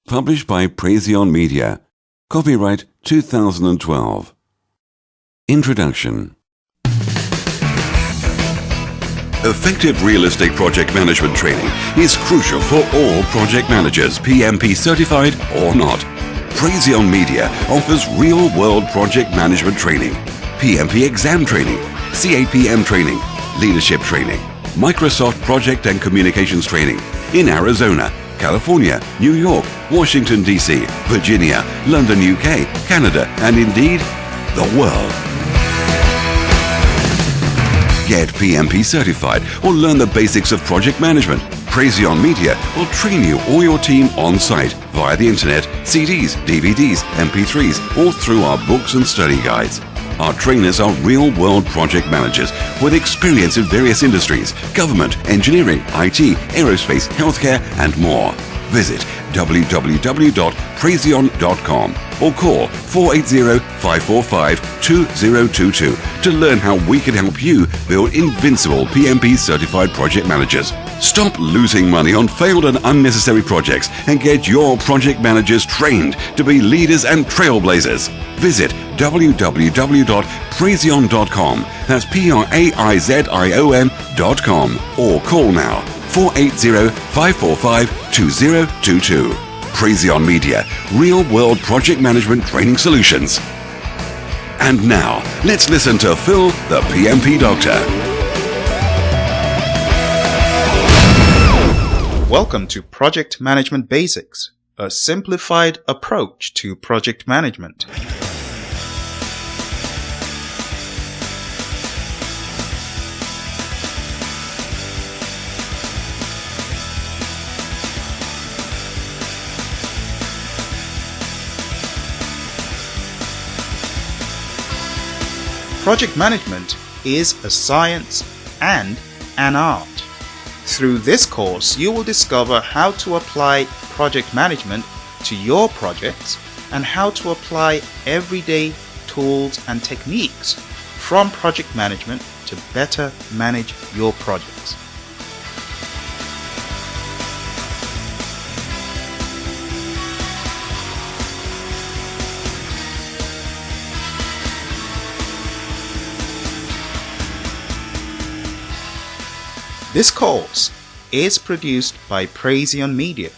Published by Praizion Media. Copyright 2012. Introduction. Effective realistic project management training is crucial for all project managers, PMP certified or not. Praizion Media offers real-world project management training, PMP exam training, CAPM training, leadership training, Microsoft project and communications training in Arizona, California, New York, Washington, D.C., Virginia, London, UK, Canada, and indeed, the world. Get PMP certified or learn the basics of project management. Praizion Media will train you or your team on site via the internet, CDs, DVDs, MP3s, or through our books and study guides. Our trainers are real-world project managers with experience in various industries, government, engineering, IT, aerospace, healthcare, and more. Visit www.praizion.com or call 480-545-2022 to learn how we can help you build invincible PMP certified project managers. Stop losing money on failed and unnecessary projects and get your project managers trained to be leaders and trailblazers. Visit www.praizion.com. That's PRAIZION.com or call now 480-545-2022. Praizion Media, real-world project management training solutions. And now, let's listen to Phil, the PMP Doctor. Welcome to Project Management Basics, a simplified approach to project management. Project management is a science and an art. Through this course, you will discover how to apply project management to your projects and how to apply everyday tools and techniques from project management to better manage your projects. This course is produced by Praizion Media,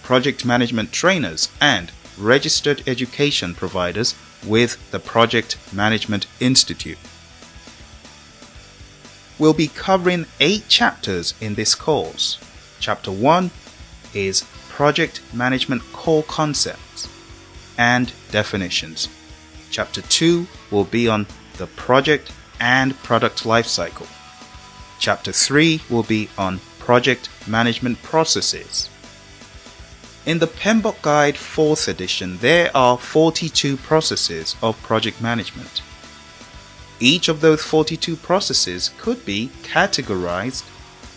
project management trainers and registered education providers with the Project Management Institute. We'll be covering 8 chapters in this course. Chapter 1 is Project Management Core Concepts and Definitions. Chapter 2 will be on the project and product lifecycle. Chapter 3 will be on project management processes. In the PMBOK Guide 4th edition, there are 42 processes of project management. Each of those 42 processes could be categorized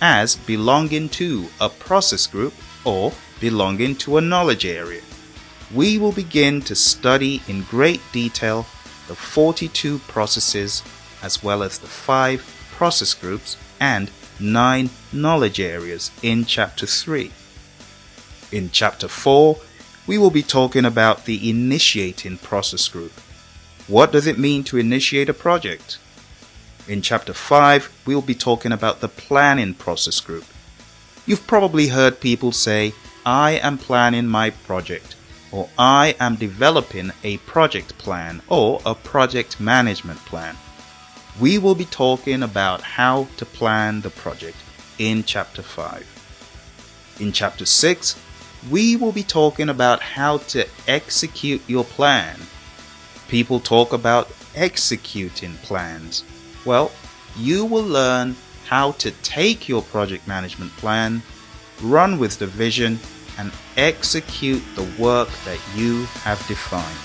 as belonging to a process group or belonging to a knowledge area. We will begin to study in great detail the 42 processes as well as the 5 process groups and 9 knowledge areas in Chapter 3. In Chapter 4, we will be talking about the initiating process group. What does it mean to initiate a project? In Chapter 5, we will be talking about the planning process group. You've probably heard people say, I am planning my project, or I am developing a project plan or a project management plan. We will be talking about how to plan the project in Chapter 5. In Chapter 6, we will be talking about how to execute your plan. People talk about executing plans. Well, you will learn how to take your project management plan, run with the vision, and execute the work that you have defined.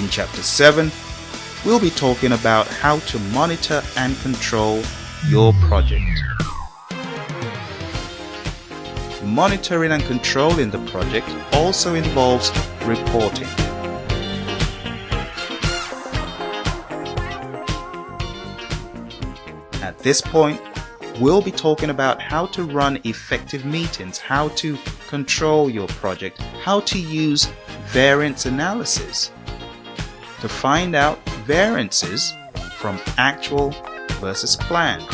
In Chapter 7, we'll be talking about how to monitor and control your project. Monitoring and controlling the project also involves reporting. At this point, we'll be talking about how to run effective meetings, how to control your project, how to use variance analysis to find out variances from actual versus planned.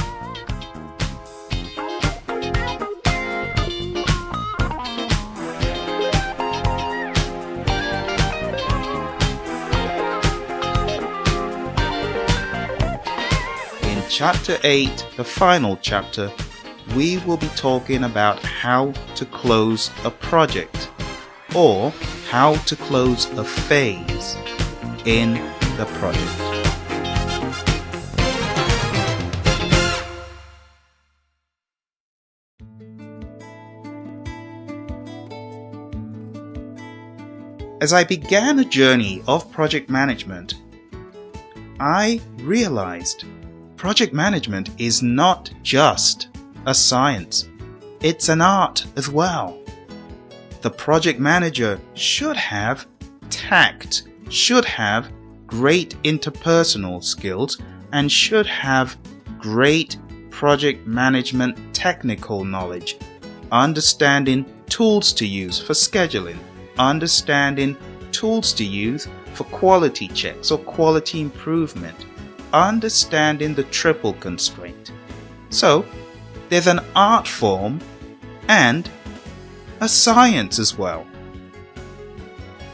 In Chapter 8, the final chapter, we will be talking about how to close a project or how to close a phase in the project. As I began a journey of project management, I realized project management is not just a science, it's an art as well. The project manager should have tact, should have great interpersonal skills, and should have great project management technical knowledge, understanding tools to use for scheduling, understanding tools to use for quality checks or quality improvement, understanding the triple constraint. So, there's an art form and a science as well.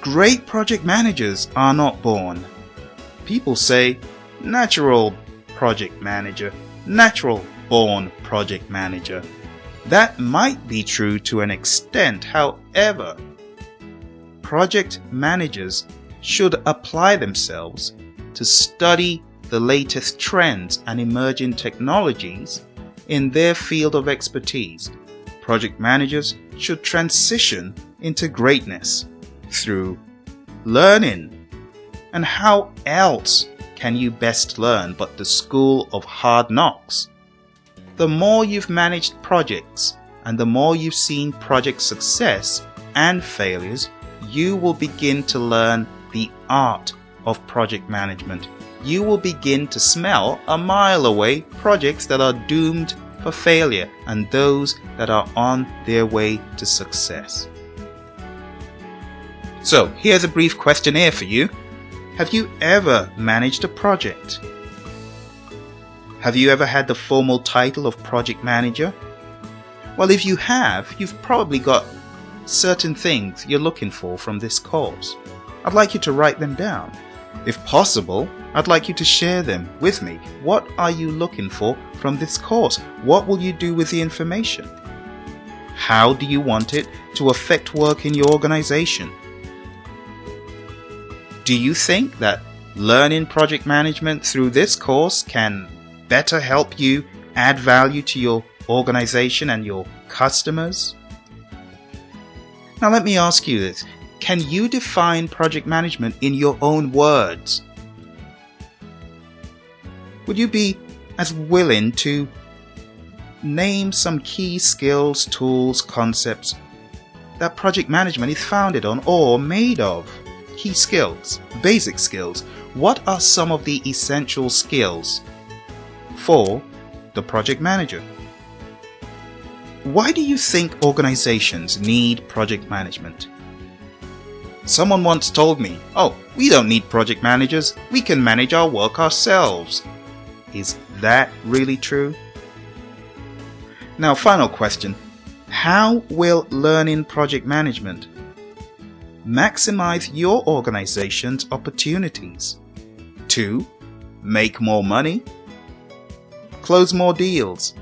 Great project managers are not born. People say, natural project manager, natural born project manager. That might be true to an extent, however, project managers should apply themselves to study the latest trends and emerging technologies in their field of expertise. Project managers should transition into greatness through learning. And how else can you best learn but the school of hard knocks? The more you've managed projects and the more you've seen project success and failures, you will begin to learn the art of project management. You will begin to smell a mile away projects that are doomed for failure and those that are on their way to success. So, here's a brief questionnaire for you. Have you ever managed a project? Have you ever had the formal title of project manager? Well, if you have, you've probably got certain things you're looking for from this course. I'd like you to write them down. If possible, I'd like you to share them with me. What are you looking for from this course? What will you do with the information? How do you want it to affect work in your organization? Do you think that learning project management through this course can better help you add value to your organization and your customers? Now let me ask you this. Can you define project management in your own words? Would you be as willing to name some key skills, tools, concepts that project management is founded on or made of? Key skills, basic skills. What are some of the essential skills for the project manager? Why do you think organizations need project management? Someone once told me, "Oh, we don't need project managers, we can manage our work ourselves." Is that really true? Now, final question. How will learning project management maximize your organization's opportunities to make more money, close more deals,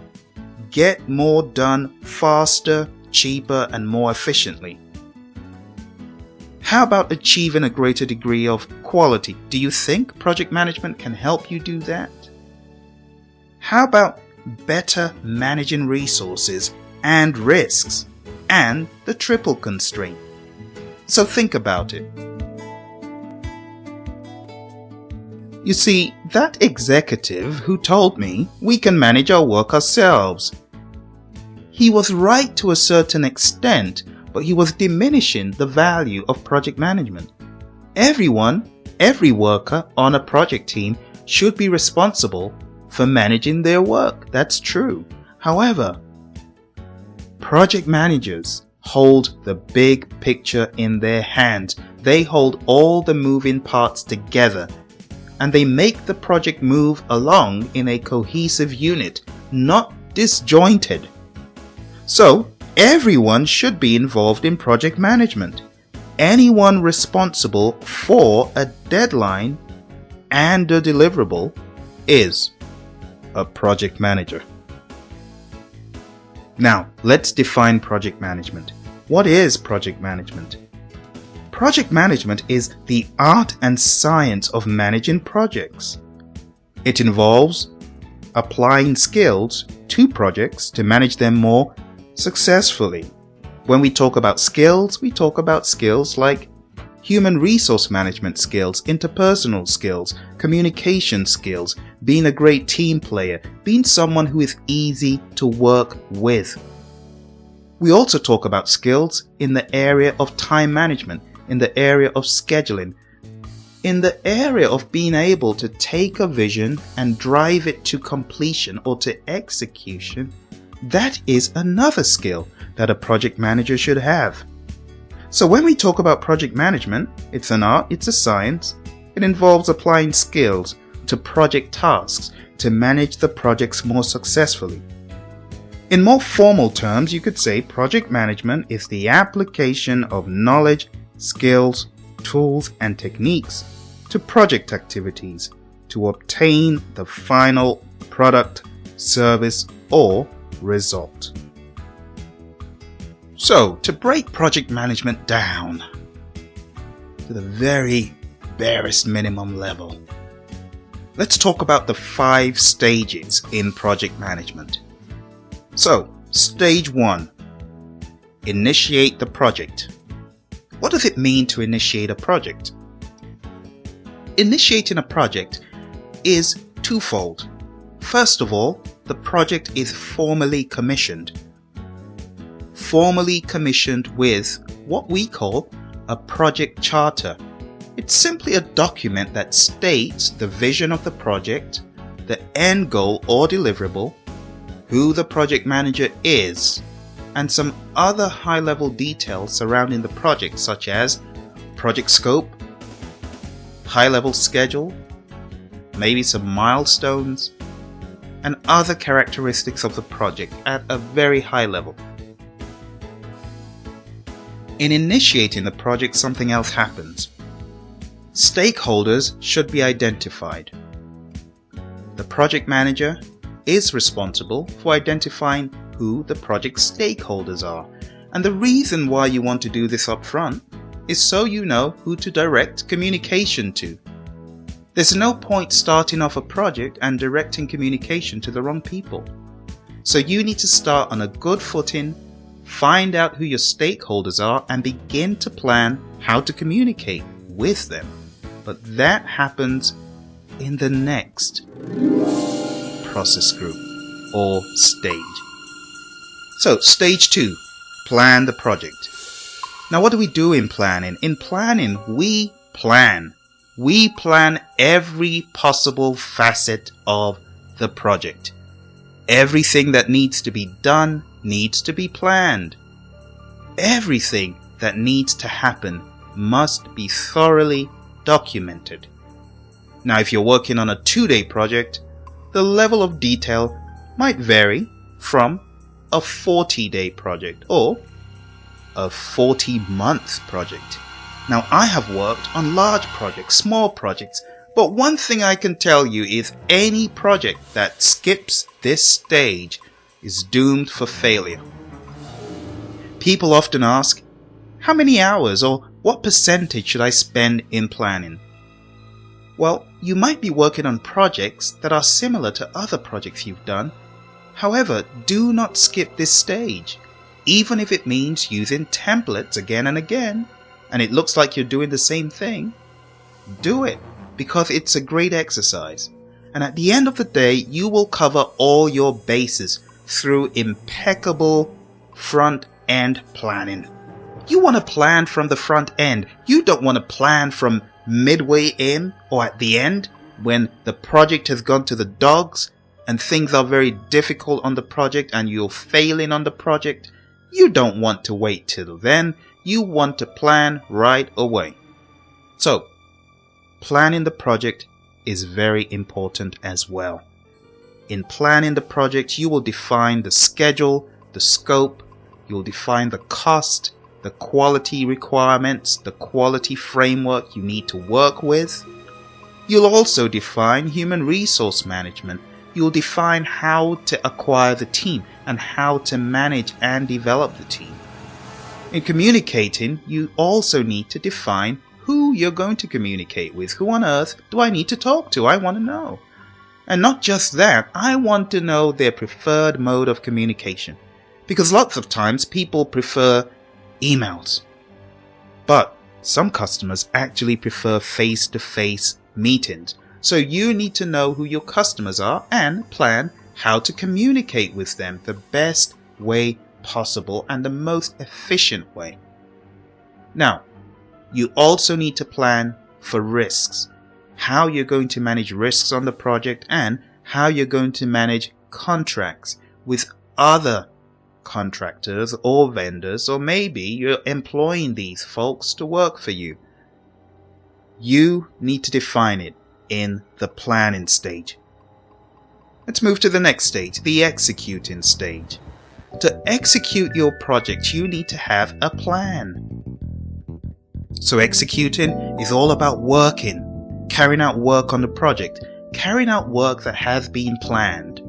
get more done faster, cheaper, and more efficiently? How about achieving a greater degree of quality? Do you think project management can help you do that? How about better managing resources and risks and the triple constraint? So think about it. You see, that executive who told me we can manage our work ourselves, he was right to a certain extent, but he was diminishing the value of project management. Everyone, every worker on a project team should be responsible for managing their work. That's true. However, project managers hold the big picture in their hands. They hold all the moving parts together, and they make the project move along in a cohesive unit, not disjointed. So, everyone should be involved in project management. Anyone responsible for a deadline and a deliverable is a project manager. Now, let's define project management. What is project management? Project management is the art and science of managing projects. It involves applying skills to projects to manage them more successfully. When we talk about skills, we talk about skills like human resource management skills, interpersonal skills, communication skills, being a great team player, being someone who is easy to work with. We also talk about skills in the area of time management, in the area of scheduling, in the area of being able to take a vision and drive it to completion or to execution. That is another skill that a project manager should have. So when we talk about project management, it's an art, it's a science. It involves applying skills to project tasks to manage the projects more successfully. In more formal terms, you could say project management is the application of knowledge, skills, tools, and techniques to project activities to obtain the final product, service, or result. So, to break project management down to the very barest minimum level, let's talk about the 5 stages in project management. So, stage 1, initiate the project. What does it mean to initiate a project? Initiating a project is twofold. First of all, the project is formally commissioned. Formally commissioned with what we call a project charter. It's simply a document that states the vision of the project, the end goal or deliverable, who the project manager is, and some other high-level details surrounding the project, such as project scope, high-level schedule, maybe some milestones, and other characteristics of the project at a very high level. In initiating the project, something else happens. Stakeholders should be identified. The project manager is responsible for identifying who the project stakeholders are. And the reason why you want to do this up front is so you know who to direct communication to. There's no point starting off a project and directing communication to the wrong people. So you need to start on a good footing, find out who your stakeholders are, and begin to plan how to communicate with them. But that happens in the next process group or stage. So, stage 2, plan the project. Now, what do we do in planning? In planning, we plan. We plan every possible facet of the project. Everything that needs to be done needs to be planned. Everything that needs to happen must be thoroughly documented. Now, if you're working on a 2-day project, the level of detail might vary from a 40-day project or a 40-month project. Now, I have worked on large projects, small projects, but one thing I can tell you is any project that skips this stage is doomed for failure. People often ask, how many hours or what percentage should I spend in planning? Well, you might be working on projects that are similar to other projects you've done. However, do not skip this stage, even if it means using templates again and again, and it looks like you're doing the same thing. Do it, because it's a great exercise. And at the end of the day, you will cover all your bases through impeccable front-end planning. You want to plan from the front end. You don't want to plan from midway in or at the end when the project has gone to the dogs and things are very difficult on the project and you're failing on the project, you don't want to wait till then. You want to plan right away. So, planning the project is very important as well. In planning the project, you will define the schedule, the scope, you'll define the cost, the quality requirements, the quality framework you need to work with. You'll also define human resource management. You'll define how to acquire the team and how to manage and develop the team. In communicating, you also need to define who you're going to communicate with. Who on earth do I need to talk to? I want to know. And not just that, I want to know their preferred mode of communication. Because lots of times people prefer emails. But some customers actually prefer face-to-face meetings. So you need to know who your customers are and plan how to communicate with them the best way possible and the most efficient way. Now, you also need to plan for risks. How you're going to manage risks on the project and how you're going to manage contracts with other contractors or vendors, or maybe you're employing these folks to work for you. You need to define it in the planning stage. Let's move to the next stage, the executing stage. To execute your project, you need to have a plan. So executing is all about working, carrying out work on the project, carrying out work that has been planned.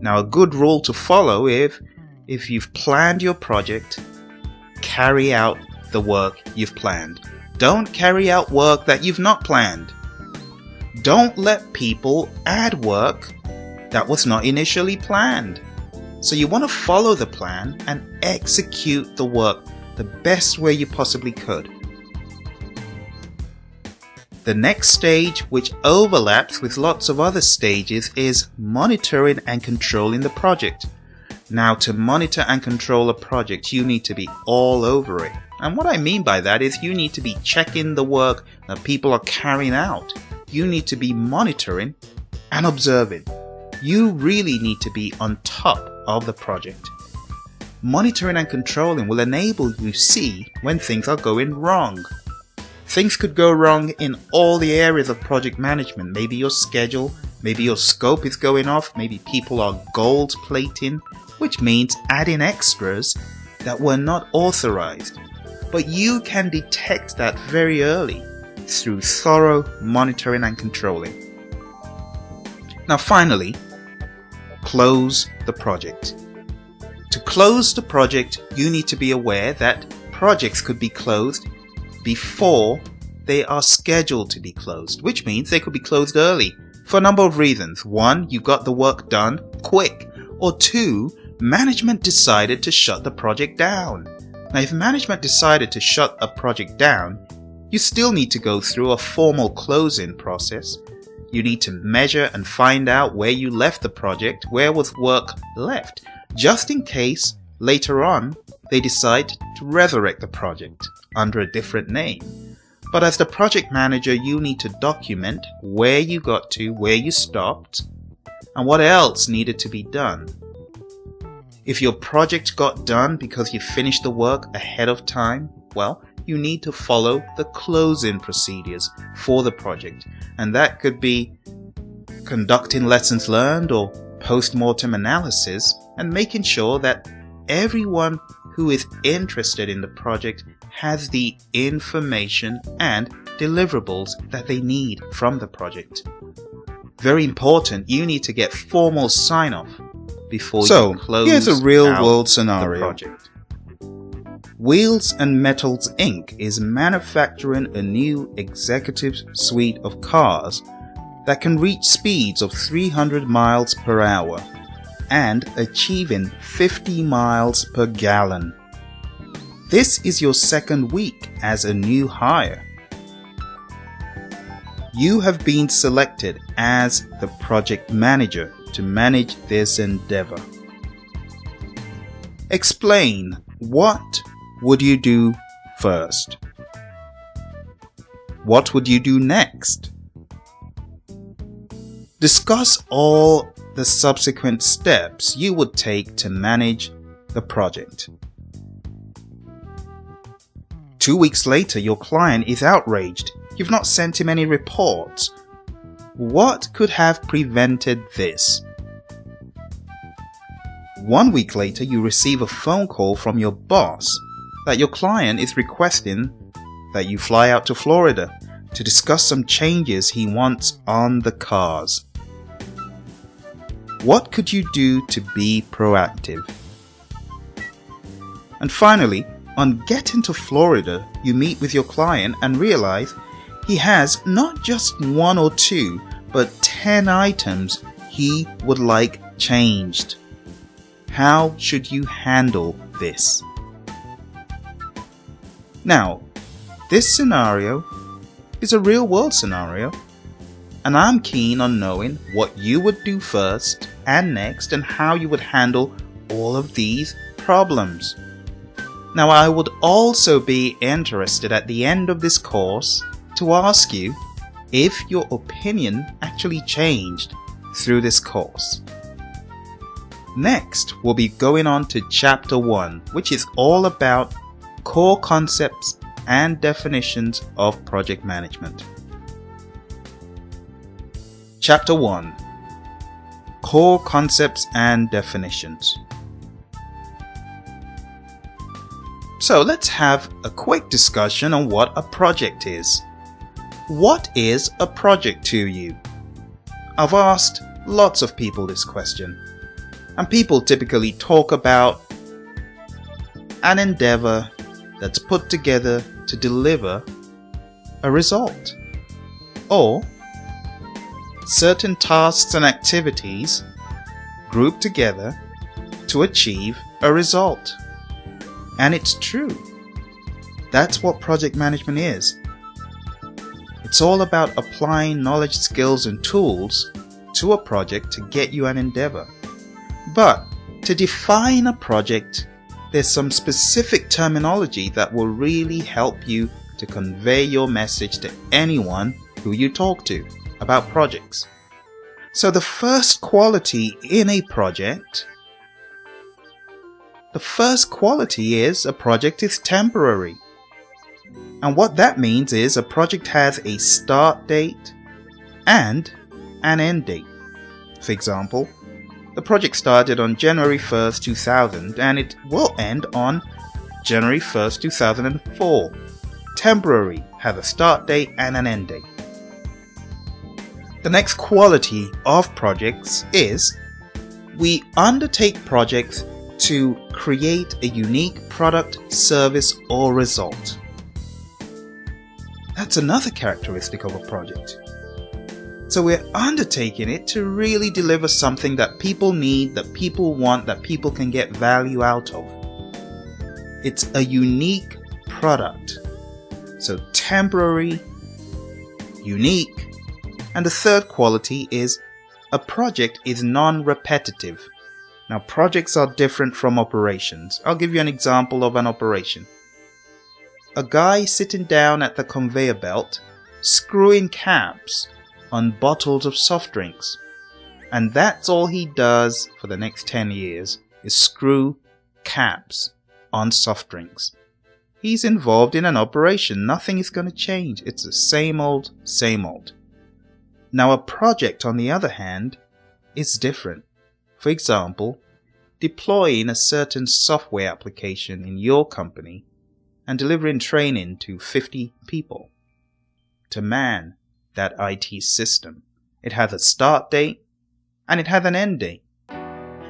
Now, a good rule to follow if you've planned your project, carry out the work you've planned. Don't carry out work that you've not planned. Don't let people add work that was not initially planned. So you want to follow the plan and execute the work the best way you possibly could. The next stage, which overlaps with lots of other stages, is monitoring and controlling the project. Now, to monitor and control a project, you need to be all over it. And what I mean by that is you need to be checking the work that people are carrying out. You need to be monitoring and observing. You really need to be on top of the project. Monitoring and controlling will enable you to see when things are going wrong. Things could go wrong in all the areas of project management. Maybe your schedule, maybe your scope is going off, maybe people are gold plating, which means adding extras that were not authorized. But you can detect that very early through thorough monitoring and controlling. Now finally, close the project. To close the project, you need to be aware that projects could be closed before they are scheduled to be closed, which means they could be closed early for a number of reasons. One, you got the work done quick, or two, management decided to shut the project down. Now, if management decided to shut a project down, you still need to go through a formal closing process. You need to measure and find out where you left the project, where was work left, just in case later on they decide to resurrect the project under a different name. But as the project manager, you need to document where you got to, where you stopped, and what else needed to be done. If your project got done because you finished the work ahead of time, well, you need to follow the closing procedures for the project. And that could be conducting lessons learned or post-mortem analysis and making sure that everyone who is interested in the project has the information and deliverables that they need from the project. Very important, you need to get formal sign-off before you close here's a real-world the scenario. project. Wheels and Metals Inc. is manufacturing a new executive suite of cars that can reach speeds of 300 miles per hour and achieving 50 miles per gallon. This is your second week as a new hire. You have been selected as the project manager to manage this endeavor. Explain, what would you do first? What would you do next? Discuss all the subsequent steps you would take to manage the project. 2 weeks later, your client is outraged. You've not sent him any reports. What could have prevented this? 1 week later, you receive a phone call from your boss that your client is requesting that you fly out to Florida to discuss some changes he wants on the cars. What could you do to be proactive? And finally, on getting to Florida, you meet with your client and realize he has not just 1 or 2, but 10 items he would like changed. How should you handle this? Now, this scenario is a real-world scenario, and I'm keen on knowing what you would do first and next and how you would handle all of these problems. Now, I would also be interested at the end of this course to ask you if your opinion actually changed through this course. Next, we'll be going on to Chapter 1, which is all about core concepts and definitions of project management. Chapter 1: Core Concepts and Definitions. So let's have a quick discussion on what a project is. What is a project to you? I've asked lots of people this question, and people typically talk about an endeavor that's put together to deliver a result, or certain tasks and activities grouped together to achieve a result. And it's true. That's what project management is. It's all about applying knowledge, skills, and tools to a project to get you an endeavor. But to define a project, there's some specific terminology that will really help you to convey your message to anyone who you talk to about projects. So the first quality in a project, is a project is temporary. And what that means is a project has a start date and an end date. For example, the project started on January 1st, 2000 and it will end on January 1st, 2004. Temporary, has a start date and an end date. The next quality of projects is we undertake projects to create a unique product, service, or result. That's another characteristic of a project. So we're undertaking it to really deliver something that people need, that people want, that people can get value out of. It's a unique product. So temporary, unique, and the third quality is a project is non-repetitive. Now, projects are different from operations. I'll give you an example of an operation. A guy sitting down at the conveyor belt, screwing caps on bottles of soft drinks. And that's all he does for the next 10 years, is screw caps on soft drinks. He's involved in an operation. Nothing is going to change. It's the same old, same old. Now, a project, on the other hand, is different. For example, deploying a certain software application in your company and delivering training to 50 people to man that IT system. It has a start date and it has an end date.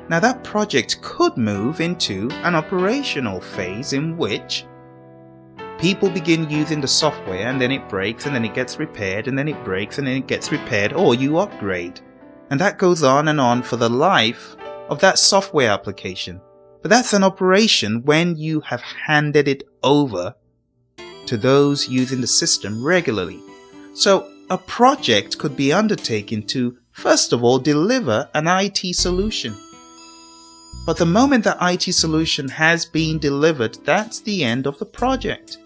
Now, that project could move into an operational phase in which people begin using the software and then it breaks and then it gets repaired and then it breaks and then it gets repaired, or you upgrade. And that goes on for the life of that software application. But that's an operation when you have handed it over to those using the system regularly. So a project could be undertaken to, first of all, deliver an IT solution. But the moment that IT solution has been delivered, that's the end of the project.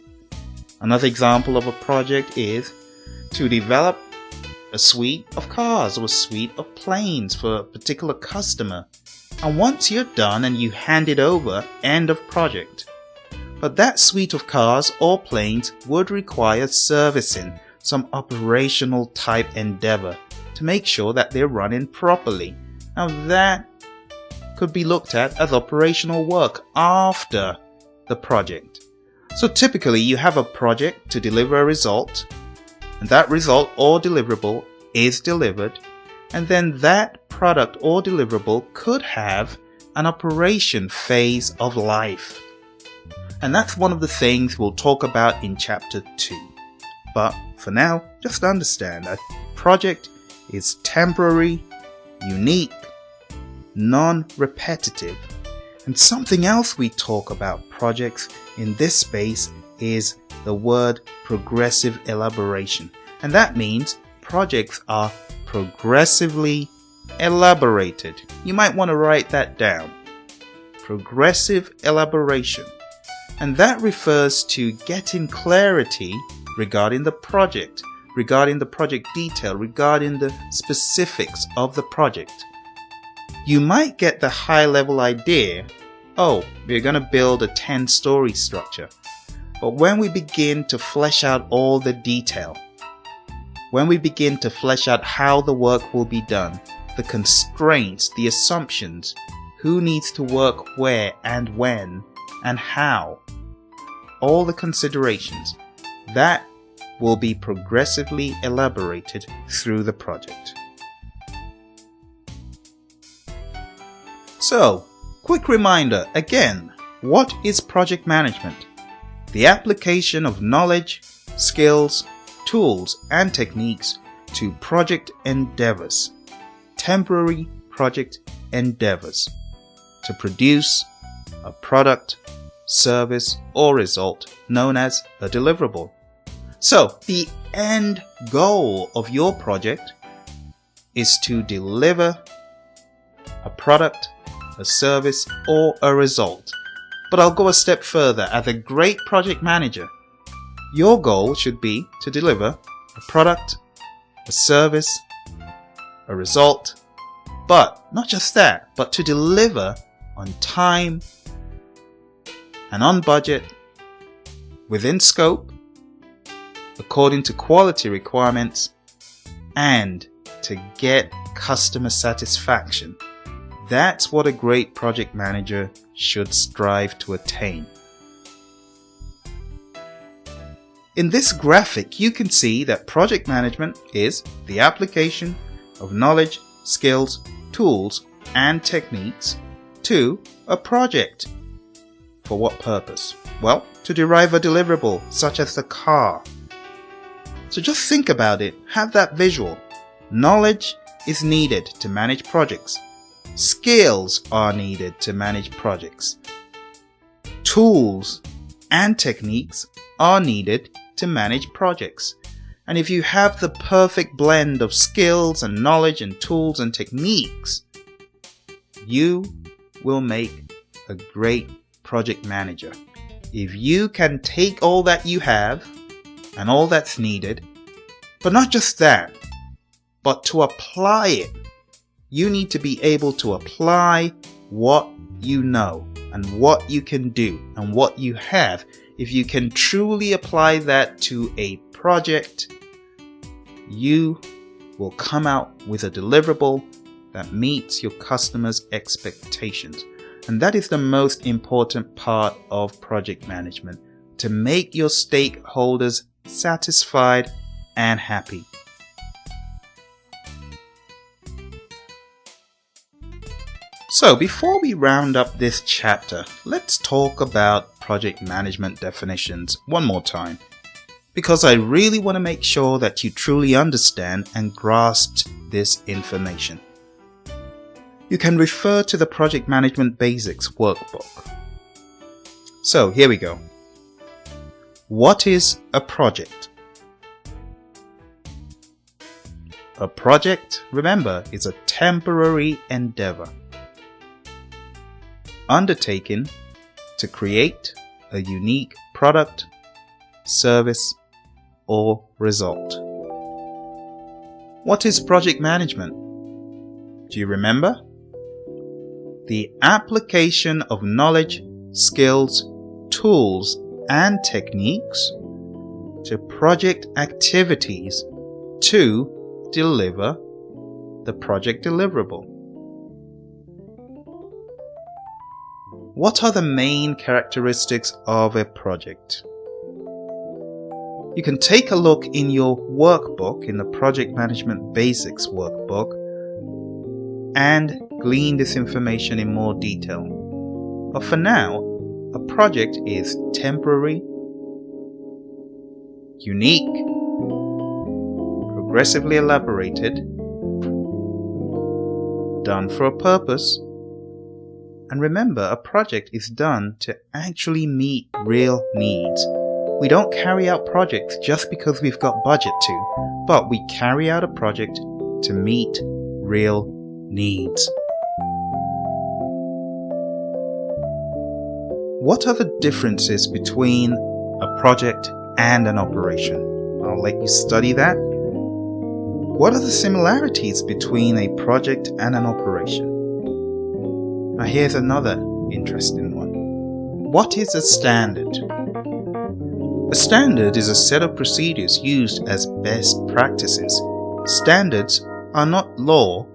Another example of a project is to develop a suite of cars or a suite of planes for a particular customer. And once you're done and you hand it over, end of project. But that suite of cars or planes would require servicing, some operational type endeavor to make sure that they're running properly. Now that could be looked at as operational work after the project. So typically you have a project to deliver a result, and that result or deliverable is delivered, and then that product or deliverable could have an operation phase of life. And that's one of the things we'll talk about in chapter 2. But for now, just understand a project is temporary, unique, non-repetitive. And something else we talk about projects in this space is the word progressive elaboration. And that means projects are progressively elaborated. You might want to write that down. Progressive elaboration. And that refers to getting clarity regarding the project, regarding the project detail, regarding the specifics of the project. You might get the high-level idea, oh, we're going to build a 10-story structure. But when we begin to flesh out all the detail, when we begin to flesh out how the work will be done, the constraints, the assumptions, who needs to work where and when and how, all the considerations, that will be progressively elaborated through the project. So, quick reminder again, what is project management? The application of knowledge, skills, tools, and techniques to project endeavors, temporary project endeavors, to produce a product, service, or result known as a deliverable. So, the end goal of your project is to deliver a product, a service, or a result. But I'll go a step further. As a great project manager, your goal should be to deliver a product, a service, a result, but not just that, but to deliver on time and on budget, within scope, according to quality requirements, and to get customer satisfaction. That's what a great project manager should strive to attain. In this graphic, you can see that project management is the application of knowledge, skills, tools, and techniques to a project. For what purpose? Well, to derive a deliverable, such as the car. So just think about it, have that visual. Knowledge is needed to manage projects. Skills are needed to manage projects. Tools and techniques are needed to manage projects. And if you have the perfect blend of skills and knowledge and tools and techniques, you will make a great project manager. If you can take all that you have and all that's needed, but not just that, but to apply it, you need to be able to apply what you know and what you can do and what you have. If you can truly apply that to a project, you will come out with a deliverable that meets your customers' expectations. And that is the most important part of project management, to make your stakeholders satisfied and happy. So before we round up this chapter, let's talk about project management definitions one more time, because I really want to make sure that you truly understand and grasp this information. You can refer to the Project Management Basics workbook. So here we go. What is a project? A project, remember, is a temporary endeavor undertaken to create a unique product, service, or result. What is project management? Do you remember? The application of knowledge, skills, tools, and techniques to project activities to deliver the project deliverable. What are the main characteristics of a project? You can take a look in your workbook, in the Project Management Basics workbook, and glean this information in more detail. But for now, a project is temporary, unique, progressively elaborated, done for a purpose, and remember, a project is done to actually meet real needs. We don't carry out projects just because we've got budget to, but we carry out a project to meet real needs. What are the differences between a project and an operation? I'll let you study that. What are the similarities between a project and an operation? Now here's another interesting one. What is a standard? A standard is a set of procedures used as best practices. Standards are not law,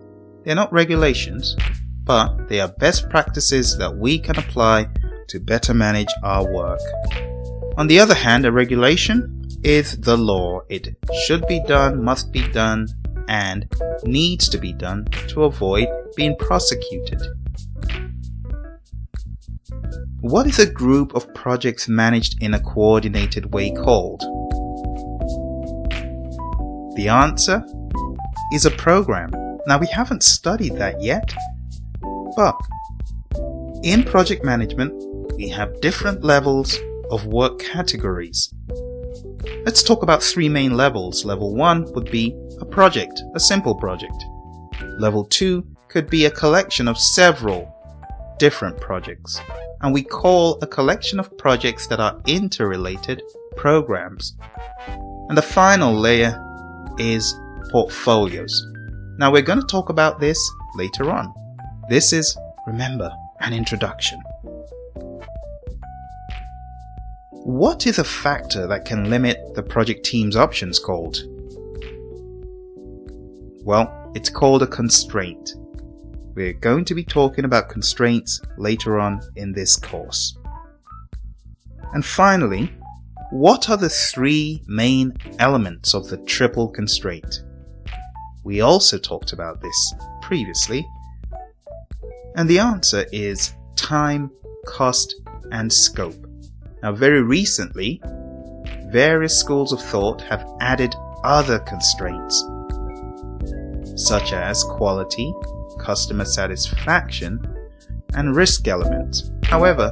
they're not regulations, but they are best practices that we can apply to better manage our work. On the other hand, a regulation is the law. It should be done, must be done, and needs to be done to avoid being prosecuted. What is a group of projects managed in a coordinated way called? The answer is a program. Now we haven't studied that yet, but in project management we have different levels of work categories. Let's talk about three main levels. Level 1 would be a project, a simple project. Level 2 could be a collection of several different projects, and we call a collection of projects that are interrelated programs. And the final layer is portfolios. Now we're going to talk about this later on. This is, remember, an introduction. What is a factor that can limit the project team's options called? Well, it's called a constraint. We're going to be talking about constraints later on in this course. And finally, what are the three main elements of the triple constraint? We also talked about this previously, and the answer is time, cost, and scope. Now, very recently, various schools of thought have added other constraints, such as quality, customer satisfaction, and risk elements. However,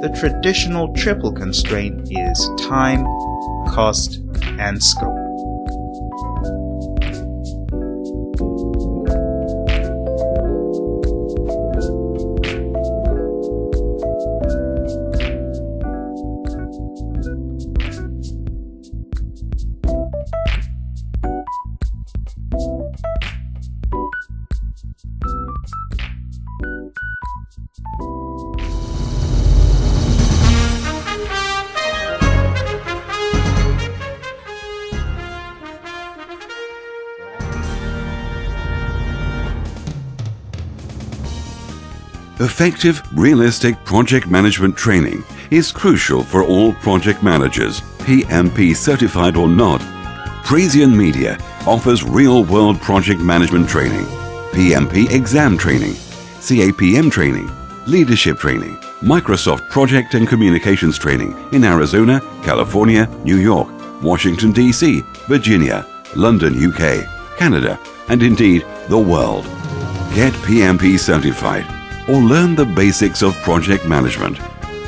the traditional triple constraint is time, cost, and scope. Effective, realistic project management training is crucial for all project managers, PMP certified or not. Praizion Media offers real-world project management training, PMP exam training, CAPM training, leadership training, Microsoft project and communications training in Arizona, California, New York, Washington, D.C., Virginia, London, UK, Canada, and indeed the world. Get PMP certified or learn the basics of project management.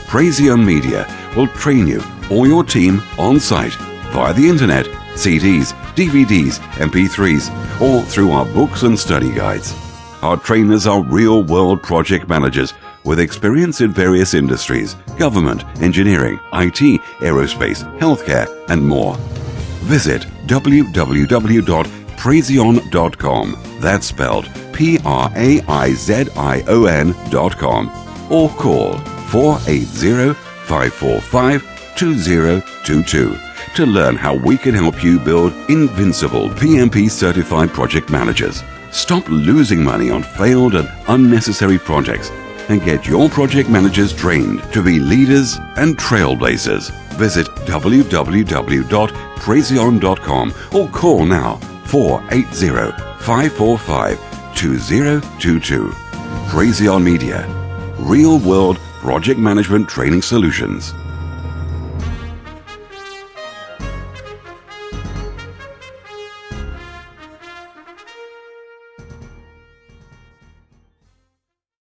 Praizion Media will train you or your team on site via the internet, CDs, DVDs, MP3s, or through our books and study guides. Our trainers are real-world project managers with experience in various industries, government, engineering, IT, aerospace, healthcare, and more. Visit www.praizion.com Praizion.com. That's spelled Praizion.com. Or call 480-545-2022 to learn how we can help you build invincible PMP certified project managers. Stop losing money on failed and unnecessary projects and get your project managers trained to be leaders and trailblazers. Visit www.praizion.com or call now 480-545-2022. Praizion Media. Real world project management training solutions.